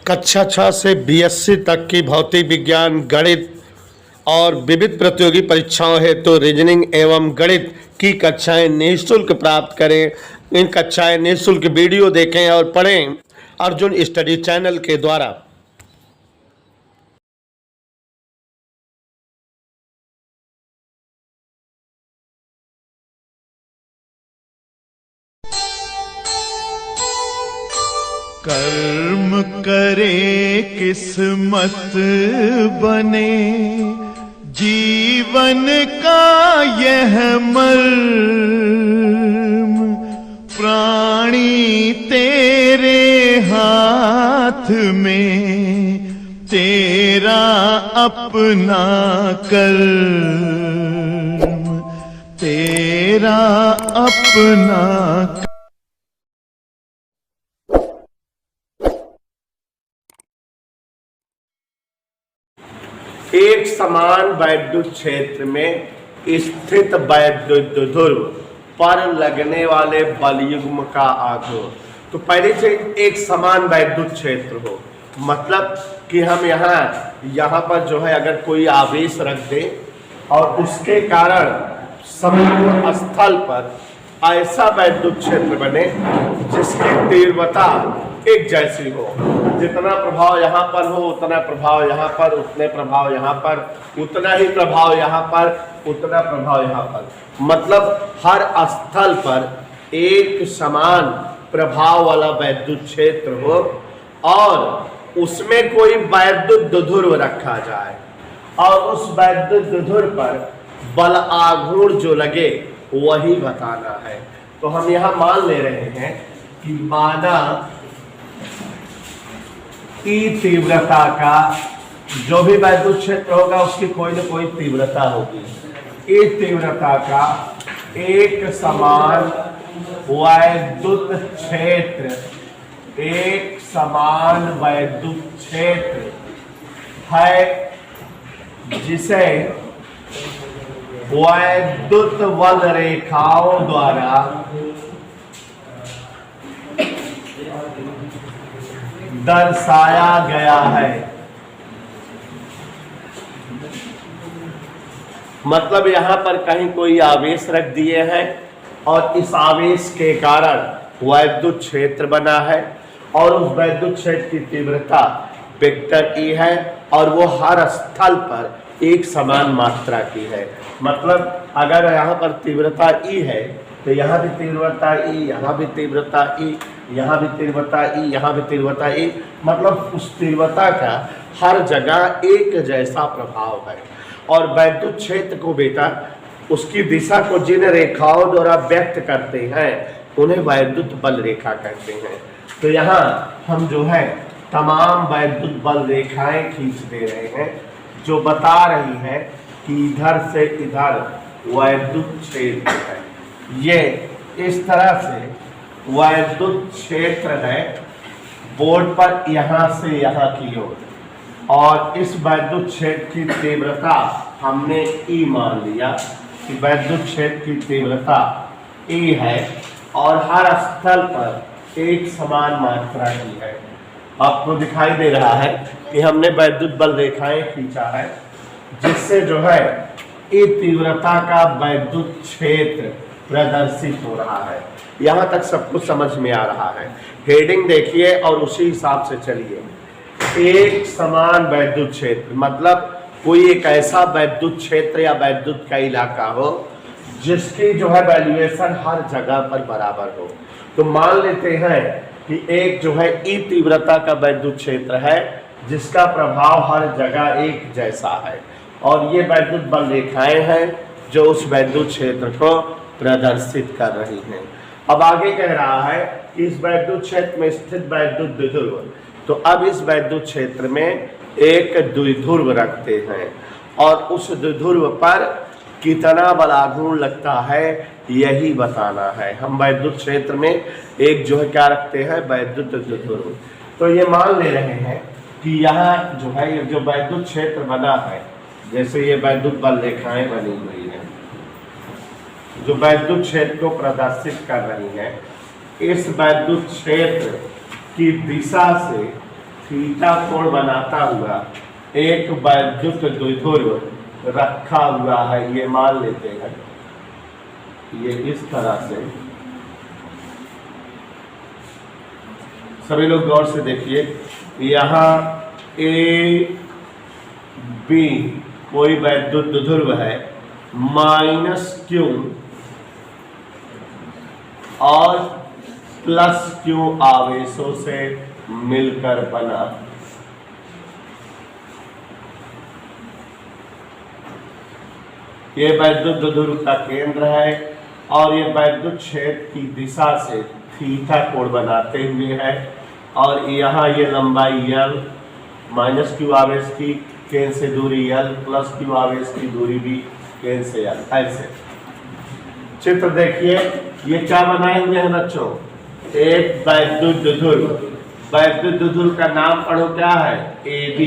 कक्षा 6 से बीएससी तक की भौतिक विज्ञान, गणित और विविध प्रतियोगी परीक्षाओं हेतु तो रीजनिंग एवं गणित की कक्षाएं निःशुल्क प्राप्त करें। इन कक्षाएं निःशुल्क वीडियो देखें और पढ़ें अर्जुन स्टडी चैनल के द्वारा। कर्म करे किस्मत बने, जीवन का यह मर्म, प्राणी तेरे हाथ में, तेरा अपना कर्म, तेरा अपना। एक समान वैद्युत क्षेत्र में स्थित वैद्युत ध्रुव पर लगने वाले बलयुग्म का आघूर्ण। तो पहले से एक समान वैद्युत क्षेत्र हो, मतलब कि हम यहाँ पर जो है अगर कोई आवेश रख दे और उसके कारण संपूर्ण स्थल पर ऐसा वैद्युत क्षेत्र बने जिसकी तीव्रता एक जैसी हो। जितना प्रभाव यहाँ पर हो उतना प्रभाव यहाँ पर, उतने प्रभाव यहाँ पर, उतना ही प्रभाव यहाँ पर, उतना प्रभाव यहाँ पर। मतलब हर स्थल पर एक समान प्रभाव वाला वैद्युत क्षेत्र हो और उसमें कोई वैद्युत ध्रुव रखा जाए और उस वैद्युत ध्रुव पर बल आघूर्ण जो लगे वही बताना है। तो हम यहाँ मान ले रहे हैं कि माना ई तीव्रता का जो भी वैद्युत क्षेत्र होगा उसकी कोई न कोई तीव्रता होगी। ई तीव्रता का एक समान वैद्युत क्षेत्र, एक समान वैद्युत क्षेत्र है जिसे वैद्युत बल रेखाओं द्वारा दर्शाया गया है। मतलब यहां पर कहीं कोई आवेश रख दिए हैं और इस आवेश के कारण वैद्युत क्षेत्र बना है और उस वैद्युत क्षेत्र की तीव्रता वेक्टर ई है और वो हर स्थल पर एक समान मात्रा की है। मतलब अगर यहाँ पर तीव्रता ई है तो यहाँ भी तीव्रता ई, यहाँ भी तीव्रता ई, यहाँ भी तीव्रता ई, यहाँ भी तीव्रता ई। मतलब उस तीव्रता का हर जगह एक जैसा प्रभाव है और वैद्युत क्षेत्र को बेटा उसकी दिशा को जिन रेखाओं द्वारा व्यक्त करते हैं उन्हें वैद्युत बल रेखा कहते हैं। तो यहाँ हम जो है तमाम वैद्युत बल रेखाएं खींच दे रहे हैं जो बता रही है कि इधर से इधर वैद्युत क्षेत्र है। ये इस तरह से वैद्युत क्षेत्र है बोर्ड पर यहाँ से यहाँ की ओर और इस वैद्युत क्षेत्र की तीव्रता हमने ई मान लिया कि वैद्युत क्षेत्र की तीव्रता ई है और हर स्थल पर एक समान मात्रा की है। आपको दिखाई दे रहा है कि हमने वैद्युत बल रेखाएं खींचा है जिससे जो है ई तीव्रता का वैद्युत क्षेत्र प्रदर्शित हो रहा है। यहाँ तक सब कुछ समझ में आ रहा है। हेडिंग देखिए और उसी हिसाब से चलिए। एक समान वैद्युत क्षेत्र मतलब कोई एक ऐसा वैद्युत क्षेत्र या वैद्युत का इलाका हो जिसकी जो है वैल्यूएशन हर जगह पर बराबर हो। तो मान लेते हैं कि एक जो है ई तीव्रता का वैद्युत क्षेत्र है जिसका प्रभाव हर जगह एक जैसा है और ये वैद्युत बल रेखाएं हैं जो उस वैद्युत क्षेत्र को प्रदर्शित कर रही हैं। अब आगे कह रहा है कि इस वैद्युत क्षेत्र में स्थित वैद्युत द्विध्रुव, तो अब इस वैद्युत क्षेत्र में एक द्विध्रुव रखते हैं और उस द्विध्रुव पर कितना बल आघूर्ण लगता है यही बताना है। हम वैद्युत क्षेत्र में एक जो है क्या रखते हैं वैद्युत द्विध्रुव। तो ये मान ले रहे हैं कि यहाँ जो है ये जो वैद्युत क्षेत्र बना है जैसे ये वैद्युत बल रेखाएं बनी हुई हैं जो वैद्युत क्षेत्र को प्रदर्शित कर रही हैं, इस वैद्युत क्षेत्र की दिशा से थीटा कोण बनाता हुआ एक वैद्युत द्विध्रुव रखा हुआ है, ये मान लेते हैं। ये इस तरह से सभी लोग गौर से देखिए, यहाँ ए बी कोई वैद्युत द्विध्रुव है, -q और +q आवेशों से मिलकर बना। ये वैद्युत द्विध्रुव का केंद्र है और ये वैद्युत क्षेत्र की दिशा से थीटा कोण बनाते हुए है। और यहाँ ये लंबाई L, -q आवेश की केंद्र से दूरी L, +q आवेश की दूरी भी केंद्र से L। ऐसे चित्र देखिए, ये क्या बनाए हुए हैं बच्चों? एक वैद्युत द्विध्रुव। वैद्युत द्विध्रुव का नाम पढ़ो, क्या है? AB।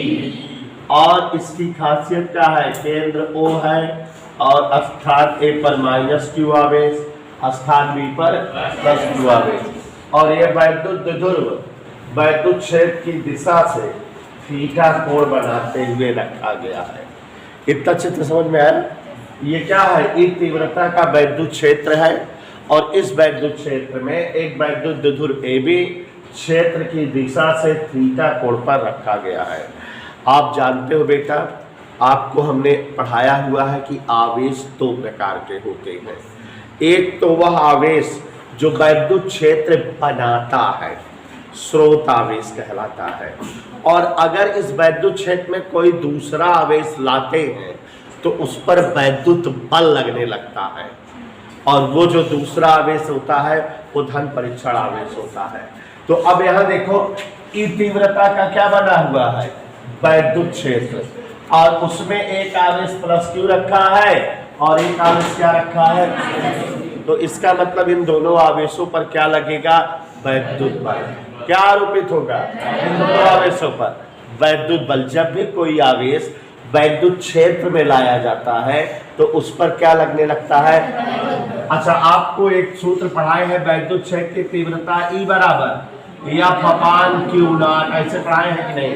और इसकी खासियत क्या है? केंद्र O है और स्थान A पर -q आवेश, स्थान B पर +q आवेश। और ये वैद्युत द्विध्रुव वैद्युत क्षेत्र की दिशा से थीटा कोण बनाते हुए रखा गया है। इतना चित्र समझ में आया? ये क्या है? ई तीव्रता का वैद्युत क्षेत्र है और इस वैद्युत क्षेत्र में एक वैद्युत द्विध्रुव AB क्षेत्र की दिशा से थीटा कोण पर रखा गया है। आप जानते हो बेटा, आपको हमने पढ़ाया हुआ है कि आवेश दो प्रकार के होते हैं। एक तो वह आवेश जो वैद्युत क्षेत्र बनाता है, स्रोत आवेश कहलाता है। और अगर इस वैद्युत क्षेत्र में कोई दूसरा आवेश लाते हैं तो उस पर वैद्युत बल लगने लगता है, और वो जो दूसरा आवेश होता है वो धन परीक्षण आवेश होता है। तो अब यहाँ देखो, ई तीव्रता का क्या बना हुआ है? वैद्युत क्षेत्र, और उसमें एक आवेश +q रखा है और एक आवेश क्या रखा है? तो इसका मतलब इन दोनों आवेशों पर क्या लगेगा? वैद्युत बल। क्या आरोपित होगा? इन दोनों आवेशों पर वैद्युत बल। जब भी कोई आवेश वैद्युत क्षेत्र में लाया जाता है तो उस पर क्या लगने लगता है? अच्छा, आपको एक सूत्र पढ़ाए हैं वैद्युत क्षेत्र की तीव्रता E बराबर F/Q0, ऐसे पढ़ाए हैं कि नहीं?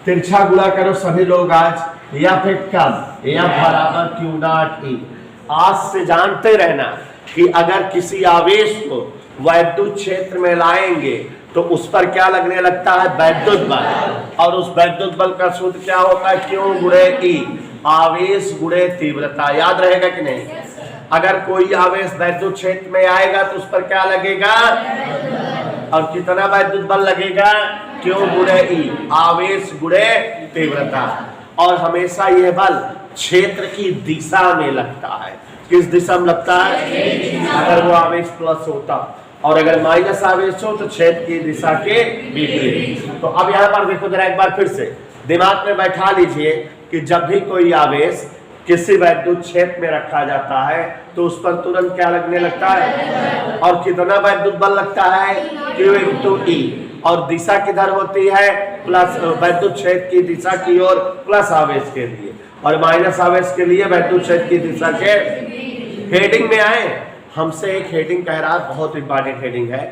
तिरछा गुणा करो सभी लोग आज, या फिर कम F बराबर Q0E। आज से जानते रहना कि अगर किसी आवेश को वैद्युत क्षेत्र में लाएंगे तो उस पर क्या लगने लगता है? वैद्युत बल। और उस वैद्युत बल का सूत्र क्या होता है? Q गुणे E, आवेश गुणे तीव्रता। याद रहेगा कि नहीं? अगर कोई आवेश वैद्युत क्षेत्र में आएगा तो उस पर क्या लगेगा? और कितना वैद्युत बल लगेगा? Q गुणे E, आवेश गुणे तीव्रता। और हमेशा यह बल क्षेत्र की दिशा में लगता है। किस दिशा में लगता है? अगर वो आवेश प्लस होता और अगर माइनस आवेश हो तो क्षेत्र की दिशा के विपरीत। तो अब यहाँ पर देखो जरा एक बार फिर से दिमाग में बैठा लीजिए कि जब भी कोई आवेश किसी वैद्युत क्षेत्र में रखा जाता है तो उस पर तुरंत क्या लगने लगता है? और कितना वैद्युत बल लगता है? Q into E। और दिशा किधर होती है? प्लस, वैद्युत क्षेत्र की दिशा की ओर प्लस आवेश के लिए, और माइनस आवेश के लिए वैद्युत क्षेत्र की दिशा के। हेडिंग में आए, हमसे एक हेडिंग कह रहा है, बहुत इंपॉर्टेंट हेडिंग है।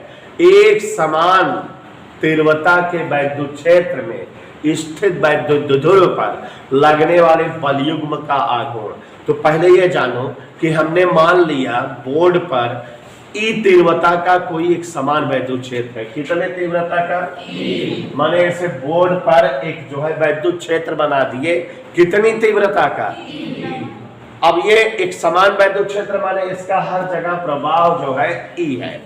एक समान तीव्रता के वैद्युत क्षेत्र में स्थित वैद्युत द्विध्रुव पर लगने वाले बलयुग्म का आघूर्ण। तो पहले ये जानो कि हमने मान लिया बोर्ड पर ई तीव्रता का कोई एक समान वैद्युत क्षेत्र है। कितने तीव्रता का? माने ऐसे बोर्ड पर एक जो है वैद्युत क्षेत्र बना दिए, कितनी तीव्रता का? अब ये एक समान वैद्युत क्षेत्र माने इसका हर जगह प्रभाव जो है ई है,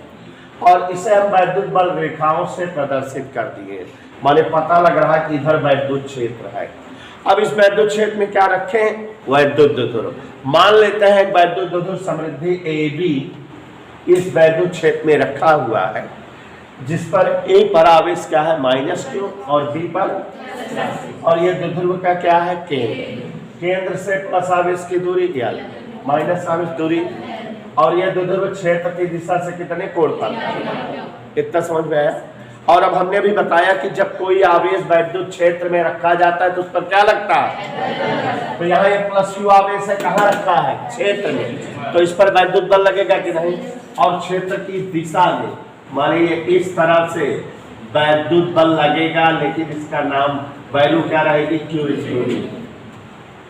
और इसे हम वैद्युत बल रेखाओं से प्रदर्शित कर दिए। माने पता लग रहा है कि इधर वैद्युत क्षेत्र है। अब इस वैद्युत क्षेत्र में क्या रखें? वैद्युत द्विध्रुव। मान लेते हैं वैद्युत द्विध्रुव समृद्धि AB इस वैद्युत क्षेत्र में रखा हुआ है, जिस पर A पर आवेश क्या है? -q, और B पर, और ये द्विध्रुव का क्या है? केंद्र से प्लस आवेश की दूरी L, माइनस आवेश दूरी, और यह द्विध्रुव क्षेत्र की दिशा से कितने कोण पर? इतना समझ में आया? और अब हमने भी बताया कि जब कोई आवेश वैद्युत क्षेत्र में रखा जाता है तो उस पर क्या लगता है? तो यहाँ ये +q आवेश है, कहाँ रखा है? क्षेत्र में। तो इस पर वैद्युत बल लगेगा कि नहीं? और क्षेत्र की दिशा में मानिए इस तरह से वैद्युत बल लगेगा, लेकिन इसका नाम वैल्यू क्या रहेगी, क्यू इक्वल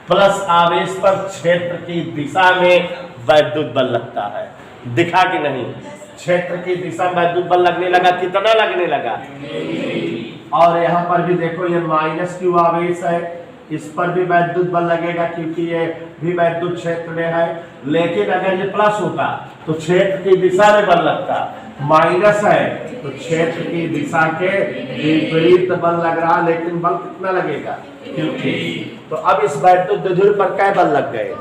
प्लस आवेश पर क्षेत्र की दिशा में वैद्युत बल लगता है। दिखा कि नहीं, क्षेत्र की दिशा में वैद्युत बल लगने लगा, कितना लगने लगा। और यहाँ पर भी देखो ये माइनस क्यू आवेश है, इस पर भी वैद्युत बल लगेगा क्योंकि ये भी वैद्युत क्षेत्र में है। लेकिन अगर ये प्लस होता तो क्षेत्र की दिशा में बल लगता, माइनस है तो क्षेत्र की दिशा के विपरीत बल लग रहा, लेकिन बल कितना लगेगा, क्योंकि तो अब इस वैद्युत द्विध्रुव पर क्या बल लग गए,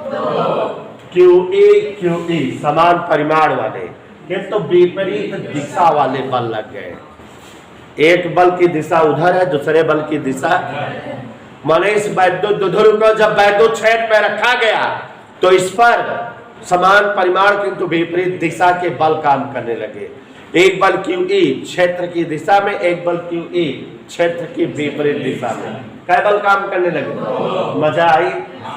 QE समान परिमाण वाले, ये तो विपरीत दिशा वाले बल लग गए। एक बल की दिशा उधर है, दूसरे बल की दिशा, माने इस वैद्युत द्विध्रुव को जब वैद्युत क्षेत्र में रखा गया तो इस पर समान परिमाण किंतु विपरीत दिशा के बल काम करने लगे। एक बल QE क्षेत्र की दिशा में, एक बल QE क्षेत्र की विपरीत दिशा में, क्या बल काम करने लगे। मजा आई।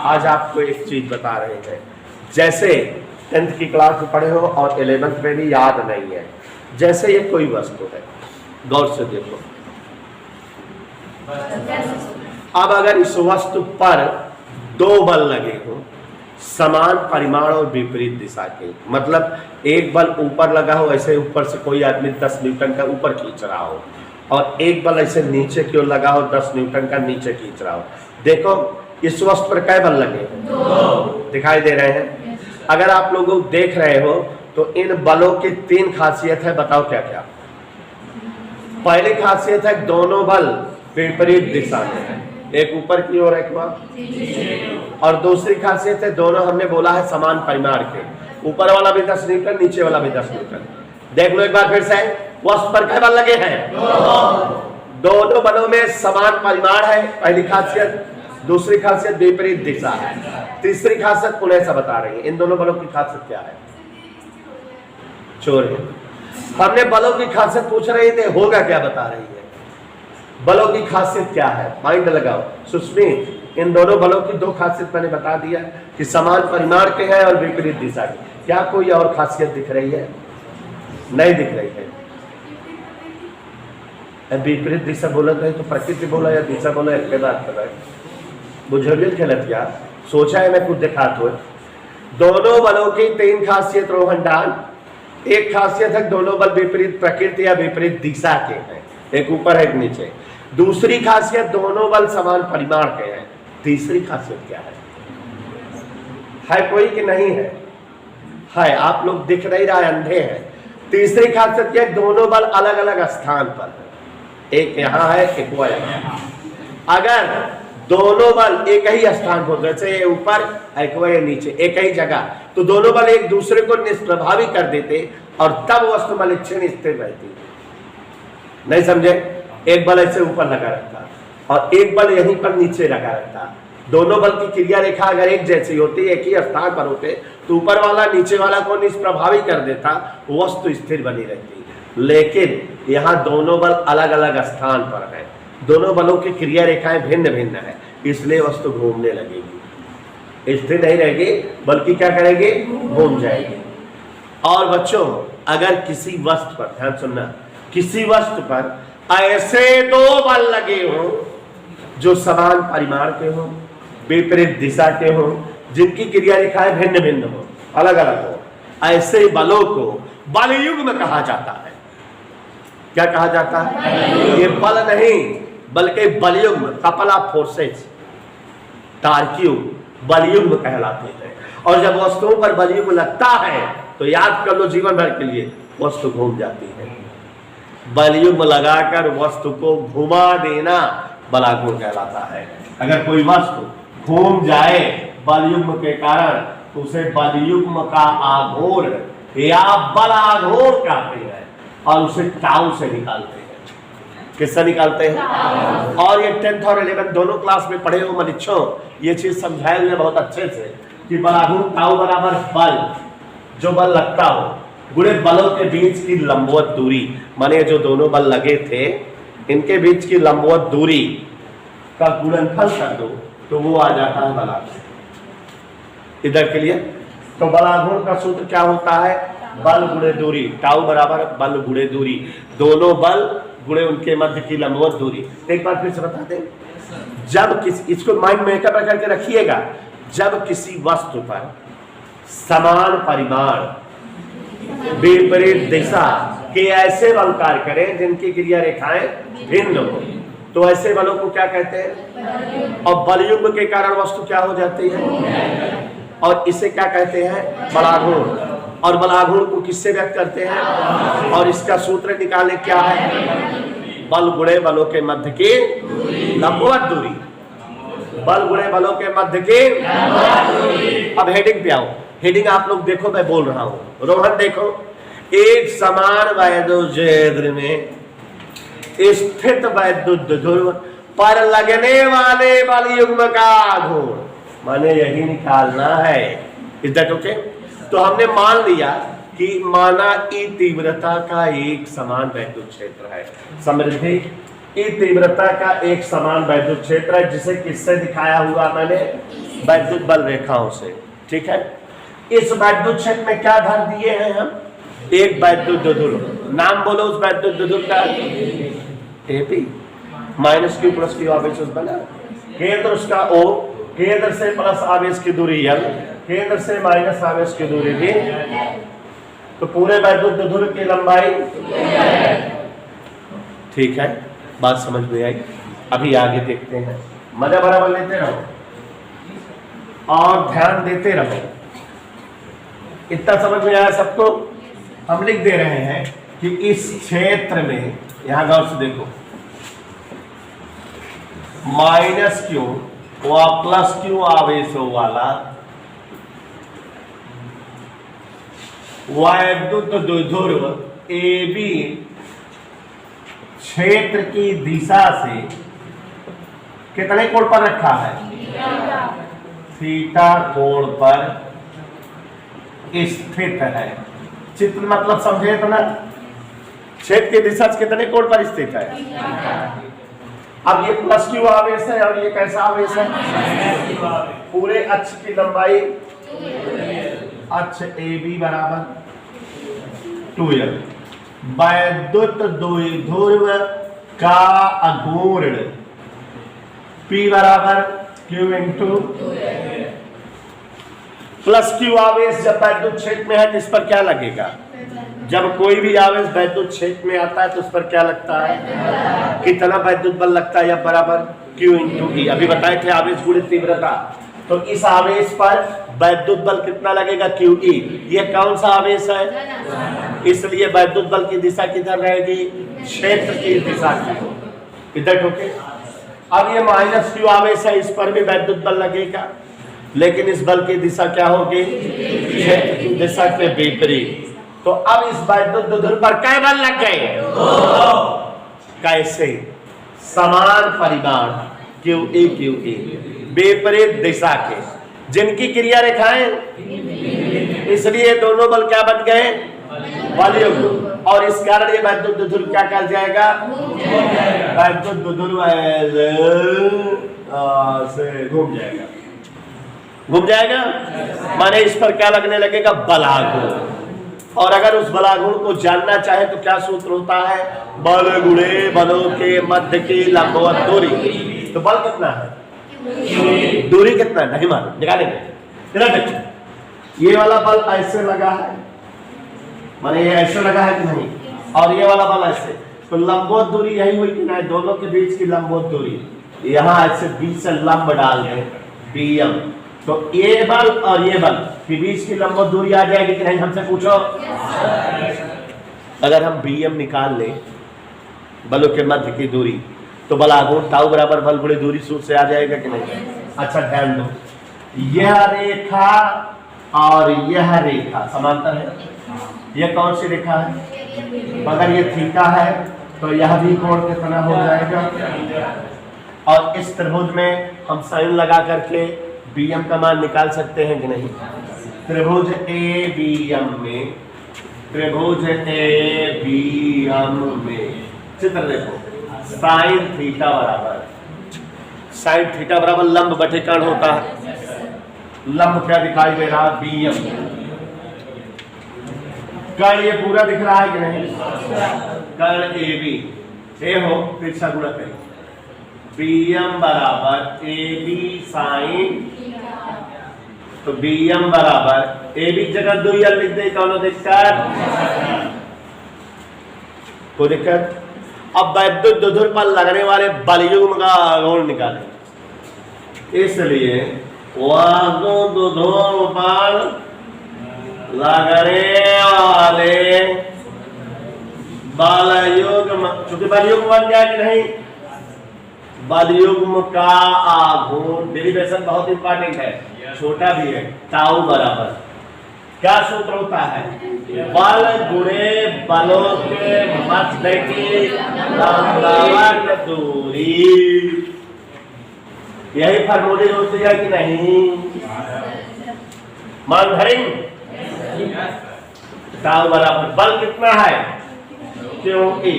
आज आपको एक चीज बता रहे हैं, जैसे 10th की क्लास में पढ़े हो और 11th में भी याद नहीं है। जैसे ये कोई वस्तु है, गौर से देखो, अब अगर इस वस्तु पर दो बल लगे हो समान परिमाण और विपरीत दिशा के, मतलब एक बल ऊपर लगा हो, ऐसे ऊपर से कोई आदमी 10 न्यूटन का ऊपर खींच रहा हो, और एक बल ऐसे नीचे की ओर लगा हो 10 न्यूटन का नीचे खींच रहा हो। देखो इस वस्तु पर क्या बल लगे, दिखाई दे रहे हैं। अगर आप लोग देख रहे हो तो इन बलों की 3 खासियत है, बताओ क्या क्या। पहली खासियत है दोनों बल विपरीत दिशा में है, एक ऊपर की ओर एक वहां, और दूसरी खासियत है दोनों हमने बोला है समान परिमाण के, ऊपर वाला भी 10 न्यूटन, नीचे वाला भी 10 न्यूटन। देख लो एक बार फिर से, वस्तु पर क्या बल लगे हैं, दोनों बलों में समान परिमाण है, पहली खासियत। दूसरी खासियत विपरीत दिशा है। तीसरी खासियत पुनः से बता रही है। इन दोनों बलों की खासियत क्या है, चोर है। हमने बलों की खासियत पूछ रहे थे, होगा क्या बता रही है। बलों की खासियत क्या है, माइंड लगाओ। सुस्मित, इन दोनों बलों की 2 खासियत मैंने बता दिया कि समान परिमाण के हैं और विपरीत दिशा के। क्या कोई और खासियत दिख रही है, नहीं दिख रही है। विपरीत दिशा बोला था तो प्रकृति बोला या दिशा बोला, एक बात कर रहा है बुझलिए गलत यार, सोचा है मैं कुछ दिखा तो। दोनों बलों की 3 खासियत रोहन डाल। एक खासियत है दोनों बल विपरीत प्रकृति या विपरीत दिशा के हैं, एक ऊपर है एक नीचे। दूसरी खासियत दोनों बल समान परिमाण के हैं। तीसरी खासियत क्या है कोई कि नहीं है, आप लोग दिख नहीं रहा है, अंधे हैं। तीसरी खासियत क्या है, दोनों बल अलग अलग स्थान पर है, एक यहाँ है एक वह यहाँ। अगर दोनों बल एक ही स्थान पर, जैसे ये ऊपर एक वह नीचे, एक ही जगह, तो दोनों बल एक दूसरे को निष्प्रभावी कर देते और तब वस्तु बल क्षण स्थिर रहती। नहीं समझे, एक बल ऐसे ऊपर लगा रहता और एक बल यहीं पर नीचे लगा रहता। दोनों बल की क्रिया रेखा अगर एक जैसी होती, एक ही स्थान पर होते, तो ऊपर वाला नीचे वाला को निष्प्रभावी कर देता, वस्तु स्थिर बनी रहती। लेकिन यहाँ दोनों बल अलग अलग स्थान पर है, दोनों बलों की क्रिया रेखाएं भिन्न भिन्न है, इसलिए वस्तु घूमने लगेगी, स्थिर नहीं रहेगी, बल्कि क्या करेगी, घूम जाएगी। और बच्चों अगर किसी वस्तु पर, ध्यान सुनना, किसी वस्तु पर ऐसे 2 बल लगे हों जो समान परिमाण के हों, विपरीत दिशा के हों, जिनकी क्रिया रेखाएं भिन्न भिन्न हो, अलग अलग हो, ऐसे बलों को बलयुग्म कहा जाता है। क्या कहा जाता है, ये बल नहीं बल्कि बलयुग्म, कपल ऑफ फोर्सेस, तार्किक बलयुग्म कहलाते हैं। और जब वस्तुओं पर बलयुग्म लगता है तो याद कर लो जीवन भर के लिए, वस्तु घूम जाती है। बलयुग्म लगाकर वस्तु को घुमा देना बलाघूर कहलाता है। अगर कोई वस्तु घूम जाए बलयुग्म के कारण तो उसे बलयुग्म का आघूर या बलाघूर कहते हैं, और उसे टाउ से निकालते हैं। किससे निकालते हैं, और ये 10th और 11th दोनों क्लास में पढ़े हो मनिच्छों, ये चीज समझाए हुए बहुत अच्छे से कि बलाघूर टाउ बराबर बल, जो बल लगता हो, गुणे बलों के बीच की लंबवत दूरी, माने जो दोनों बल लगे थे इनके बीच की लंबवत दूरी का गुणनफल कर दो तो वो आ जाता है बलाघूर। इधर के लिए तो बलाघूर का सूत्र क्या होता है, बल गुणे दूरी, टाउ बराबर बल गुणे दूरी। दोनों बल गुणे उनके मध्य की लंबवत दूरी। एक बार फिर से बता दें, जब इसको माइंड में एक करके रखिएगा, जब किसी वस्तु पर समान परिमाण विपरीत दिशा के ऐसे बल कार्य करें जिनकी क्रिया रेखाएं भिन्न हो, तो ऐसे बलों को क्या कहते हैं? और बलयुग्म के कारण वस्तु क्या हो जाती है? और इसे क्या कहते हैं? बलाघूर्ण। और बलाघूर्ण को किससे व्यक्त करते हैं? और इसका सूत्र निकाले क्या है? बल गुणे बलों के मध्य की लंबवत दूरी। बल गुणे बलों के मध्य की। अब हेडिंग पे आओ। हेडिंग आप लोग देखो, मैं बोल रहा हूं। रोहन देखो, एक समान वैद्युत में स्थित वैद्युत ध्रुव पर लगने वाले बल युग्म का घूर्ण, माने यही निकालना है। Is that okay? तो हमने मान लिया कि माना ई तीव्रता का एक समान वैद्युत क्षेत्र है। समृद्धि, ई तीव्रता का एक समान वैद्युत क्षेत्र है, जिसे किससे दिखाया हुआ मैंने? वैद्युत बल रेखाओं से। ठीक है, इस वैद्युत क्षेत्र में क्या धर दिए हैं हम? एक वैद्युत ध्रुव। नाम बोलो उस वैद्युत ध्रुव का। AP minus Q plus Q आवेश बना। केंद्र उसका O, केंद्र से प्लस आवेश की दूरी L, केंद्र से माइनस आवेश की दूरी V। तो पूरे वैद्युत ध्रुव की लंबाई। ठीक है, बात समझ में आई। अभी आगे देखते हैं। मजा बराबर लेते रहो और ध्यान देते रहो। इतना समझ में आया सबको? हम लिख दे रहे हैं कि इस क्षेत्र में, यहां गौर से देखो, माइनस क्यू व प्लस क्यू आवेशों वाला वैद्युत ध्रुव AB क्षेत्र की दिशा से कितने कोण पर रखा है? थीटा कोण पर स्थित है। चित्र मतलब समझे तो ना? क्षेत्र की दिशा से कितने कोण पर स्थित है? अब ये प्लस क्यू आवेश है और ये कैसा आवेश है? पूरे अक्ष की लंबाई, अक्ष AB बराबर 2L। वैद्युत ध्रुव का अघूर्ण P बराबर Q इंटू प्लस क्यू आवेश जब वैद्युत क्षेत्र में है तो इस पर क्या लगेगा? जब कोई भी आवेश वैद्युत क्षेत्र में आता है तो उस पर क्या लगता है? कितना वैद्युत बल लगता है? या बराबर Q इंटू E। अभी बताए थे आवेश गुणित तीव्रता। तो इस आवेश पर वैद्युत बल कितना लगेगा? QE। ये कौन सा आवेश है? इसलिए वैद्युत बल की दिशा किधर रहेगी? क्षेत्र की दिशा की। इधर ओके। अब ये माइनस क्यू आवेश है, इस पर भी वैद्युत बल लगेगा, लेकिन इस बल की दिशा क्या होगी? क्षेत्र की दिशा के विपरीत। तो अब इस वैद्युत ध्रुव पर कै बल लग गए? कैसे? समान परिमाण QE विपरीत दिशा के, जिनकी क्रिया रेखाएं, इसलिए दोनों बल क्या बन गए? बलयुग्म। और इस कारण ये वैद्युत ध्रुव क्या कर जाएगा? वैद्युत ध्रुव से घूम जाएगा। घूम जाएगा माने इस पर क्या लगने लगेगा? बलाघूर्ण। और अगर उस बलाघूर्ण को जानना चाहे तो क्या सूत्र होता है? बल गुणे बलों के मध्य की लंबवत दूरी। तो बल कितना है? दूरी कितना? नहीं मालूम, निकालेंगे। इधर देखो, ये वाला बल ऐसे लगा है, माने ये ऐसे लगा है कि नहीं, और ये वाला बल ऐसे, तो लंबवत दूरी यही हुई कि नहीं? दोनों के बीच की लंबवत दूरी यहाँ ऐसे बीच से लंब डाल दें BM, तो ये बल और ये बल के बीच की लंबवत दूरी आ जाएगी कि नहीं? हमसे पूछो। अगर हम BM निकाल लें, बलों के मध्य की दूरी, तो बलाघूर्ण टाउ बराबर बल गुणे दूरी सूत्र से आ जाएगा कि नहीं? अच्छा ध्यान दो, यह रेखा और यह रेखा समांतर है। यह कौन सी रेखा है? अगर ये थीटा है तो यह भी कोण कितना हो जाएगा? और इस त्रिभुज में हम साइन लगा करके BM का मान निकाल सकते हैं कि नहीं? त्रिभुज ABM में, त्रिभुज ABM में चित्र देखो, साइन थीटा बराबर लंब बटे कर्ण होता है। लंब क्या दिखाई दे रहा? BM। कर्ण ये पूरा दिख रहा है कि नहीं? कर्ण AB ए हो फिर से गुणा करें Bm बराबर ए बी साइन, तो Bm बराबर ए बी जगह 2 यल लिख दे, कौन दिक्कत, कोई दिक्कत। अब वैद्युत द्विध्रुव पर लगने वाले बलयुग्म का आघूर्ण निकालें, इसलिए वैद्युत द्विध्रुव पर लगने वाले बलयुग्म, चूंकि बलयुग्म बन गया कि नहीं, बलयुग्म का आघूर्ण डेरिवेशन बहुत इंपॉर्टेंट है, छोटा भी है। ताऊ बराबर क्या सूत्र होता है, बल गुणे बलों के मध्य की लंबवत दूरी, यही फॉर्मूले होती है कि नहीं, मान धरेंगे। ताऊ बराबर बल कितना है, क्योंकि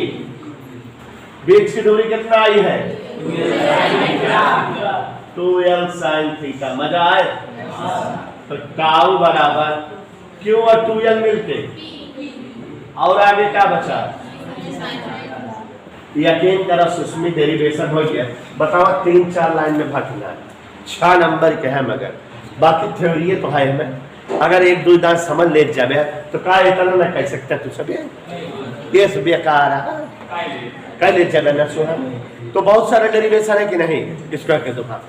बीच की दूरी कितना आई है, 2l sin थीटा। मजा आए, तो ताऊ बराबर क्यों और 2l मिलके, और आगे क्या बचा, यकीन करो सुस्मी डेरिवेशन हो गया। बताओ 3-4 लाइन में भटना है, 6 नंबर के है, मगर बाकी थ्योरी तो है हमें, अगर 1-2 दांत समझ ले जावे तो का इतना ना कह सकता तू सब ये सब बेकार कह ले जावे ना सुना, तो बहुत सारे डेरिवेशन है कि नहीं, इसका के दो भाग।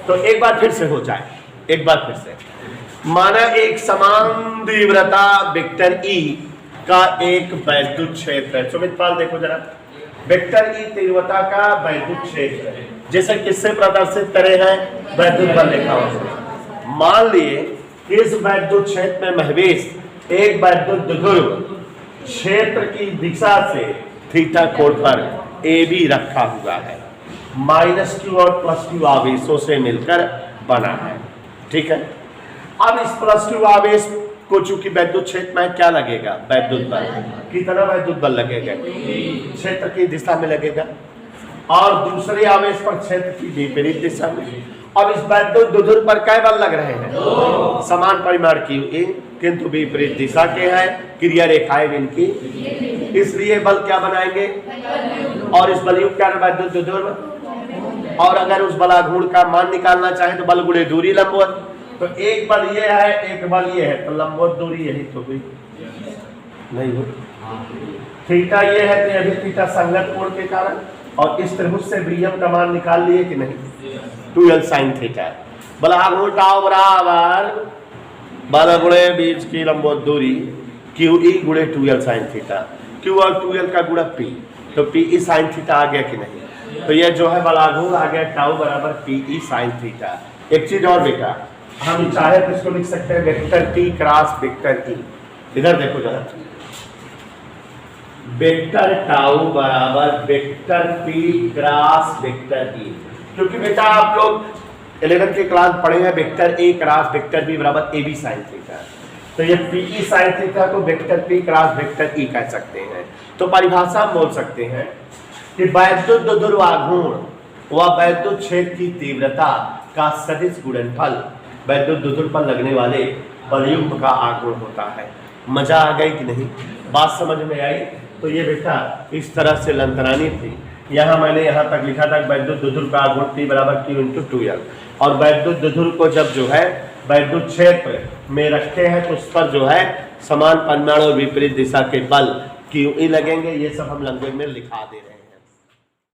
तो एक बार फिर से हो जाए, एक बार फिर से माना एक समान तीव्रता वेक्टर ई का एक वैद्युत क्षेत्र है। सुमित पाल देखो जरा, वेक्टर ई तीव्रता का वैद्युत क्षेत्र है, जैसे किससे प्रदर्शित करे हैं, वैद्युत बल लिखा हुआ। मान लिए इस वैद्युत क्षेत्र में महवेश एक वैद्युत द्विध्रुव क्षेत्र की दिशा से थीटा कोण पर ए बी रखा हुआ है, -q और +q आवेशों से मिलकर बना है, ठीक है। अब इस +q आवेश को चूंकि वैद्युत क्षेत्र में क्या लगेगा, वैद्युत बल, कितना वैद्युत बल लगेगा, क्षेत्र की दिशा में लगेगा, और दूसरे आवेश पर क्षेत्र की विपरीत दिशा में। अब इस वैद्युत द्विध्रुव पर क्या बल लग रहे हैं, समान परिमाण की, किंतु विपरीत दिशा के हैं, क्रिया रेखाएं इनकी, इसलिए बल क्या बनाएंगे, और इस बलयुक्त क्या वैद्युत द्विध्रुव, और अगर उस बलाघूर्ण का मान निकालना चाहे तो बल गुणे दूरी लंबवत, तो एक बल ये है एक बल ये है, तो लंबवत दूरी यही तो हुई नहीं हो, थीटा ये है तो यह भी थीटा संगत कोण के कारण, और इस त्रिभुज से Bm का मान निकाल लिए कि नहीं, 2l sin थीटा। बलाघूर्ण टाउ बराबर बल गुणे बीच की लंबवत दूरी QE गुणे 2l sin थीटा, Q और 2l का गुणा P, तो PE sin थीटा आ गया कि नहीं, तो यह जो है बलाघूर्ण आ गया टाउ बराबर PE sin थीटा। एक चीज और बेटा, हम चाहे तो इसको लिख सकते हैं vector T cross vector E, इधर देखो जरा, वेक्टर टाउ बराबर vector P cross vector E, क्योंकि बेटा आप लोग 11 के क्लास पढ़े हैं, vector A cross vector B बराबर AB sin थीटा, तो ये PE sin थीटा को vector P cross vector E कह सकते हैं। तो परिभाषा बोल सकते हैं कि वैद्युत द्विध्रुव आघूर्ण व वैद्युत क्षेत्र की तीव्रता का सदिश गुणनफल वैद्युत द्विध्रुव पर लगने वाले बलयुग्म का आघूर्ण होता है। मजा आ गई कि नहीं, बात समझ में आई। तो ये बेटा इस तरह से लंतरानी थी, यहाँ मैंने यहाँ तक लिखा था वैद्युत द्विध्रुव का आघूर्ण P बराबर Q × 2l, और वैद्युत द्विध्रुव को जब जो है वैद्युत क्षेत्र में रखते हैं तो उस पर जो है समान परिमाण और विपरीत दिशा के बल QE लगेंगे। ये सब हम लैंग्वेज में लिखा दे रहे हैं।